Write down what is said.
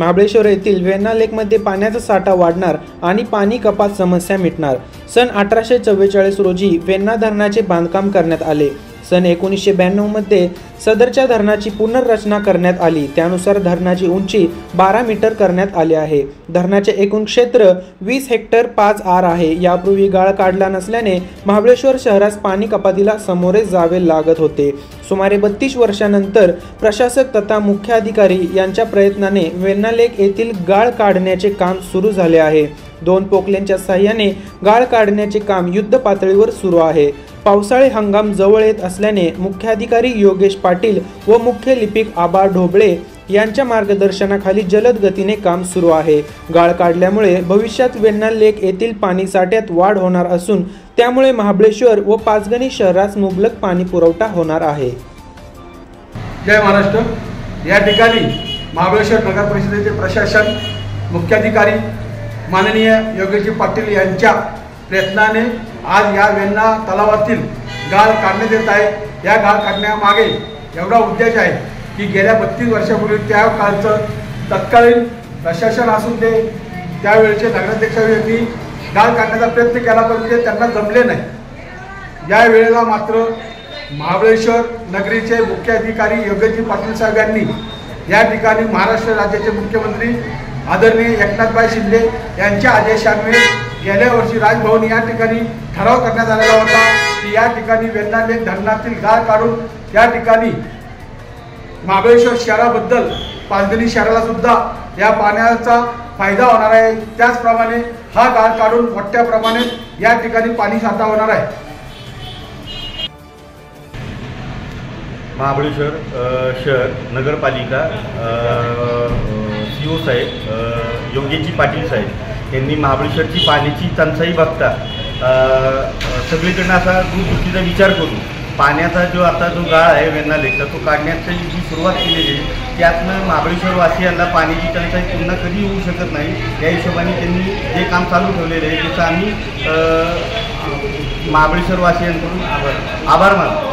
महाबळेश्वर येथील वेण्णा लेकमध्ये पाण्याचा साठा वाढणार आणि पाणी कपात समस्या मिटणार। सन 1844 रोजी वेण्णा धरणाचे बांधकाम करण्यात आले। सन 1992 मध्ये सदरच्या धरणाची पुनर्रचना करण्यात आली। त्यानुसार धरणाची उंची 12 मीटर करण्यात आली आहे। धरणाचे एकूण क्षेत्र 20 हेक्टर 5 आर आहे। यापूर्वी गाळ काढला नसल्याने महाबळेश्वर शहरास पाणी कपातीला सामोरे जावे लागत होते। सुमारे 32 वर्षांनंतर प्रशासक तथा मुख्याधिकारी यांच्या प्रयत्नाने वेण्णा लेक येथील गाळ काढण्याचे काम सुरू झाले आहे। 2 पोकलेंच्या साहाय्याने गाळ काढण्याचे काम युद्ध पातळीवर सुरू आहे। पावसाळी हंगाम जवळ येत असल्याने मुख्याधिकारी योगेश पाटील व मुख्य लिपिक आबा ढोबळे यांच्या मार्गदर्शनाखाली जलद गतीने काम सुरू आहे। गाळ काढल्यामुळे भविष्यात वेण्णा लेक येथील पाणी साठ्यात वाढ होणार असून त्यामुळे महाबळेश्वर व पाचगणी शहरास मुबलक पाणी पुरवठा होणार आहे। जय महाराष्ट्र। या ठिकाणी महाबळेश्वर नगर परिषदेचे प्रशासन मुख्याधिकारी माननीय योगेश पाटील यांच्या प्रयत्नाने आज या वेण्णा तलावातील गाळ काढण्यात येत आहे। या गाळ काढण्यामागे एवढा उद्देश आहे की गेल्या 32 वर्षापूर्वी त्या काळचं तत्कालीन प्रशासन असून ते त्यावेळेचे नगराध्यक्ष यांनी गाळ काढण्याचा प्रयत्न केला, पण ते त्यांना जमले नाही। या वेळेला मात्र महाबळेश्वर नगरीचे मुख्याधिकारी योगेश पाटील साहेब यांनी या ठिकाणी महाराष्ट्र राज्याचे मुख्यमंत्री आदरणीय एकनाथभाई शिंदे यांच्या आदेशान्वये गेल्या वर्षी राजभवन या ठिकाणी ठराव करण्यात आलेला होता की या ठिकाणी वेण्णा लेक धरणातील गाळ काढून या ठिकाणी महाबळेश्वर शहराबद्दल पाचगणी शहराला सुद्धा या पाण्याचा फायदा होणार आहे। त्याचप्रमाणे हा गाळ काढून मोठ्या प्रमाणात या ठिकाणी पाणी साठा होणार आहे। महाबळेश्वर शहर नगरपालिका CO साहेब योगेशजी पाटील साहेब यांनी महाबळेश्वरची पाण्याची टंचाई बघता सगळीकडनं असा दूरदृष्टीचा विचार करून पाण्याचा जो गाळ आहे वेण्णा लेकचा तो काढण्याची जी सुरुवात केलेली आहे त्यातनं महाबळेश्वर वासियांना पाण्याची टंचाई पुन्हा कधी होऊ शकत नाही या हिशोबाने त्यांनी जे काम चालू ठेवलेले आहे त्याचा आम्ही महाबळेश्वर वासियांकडून आभार मानतो।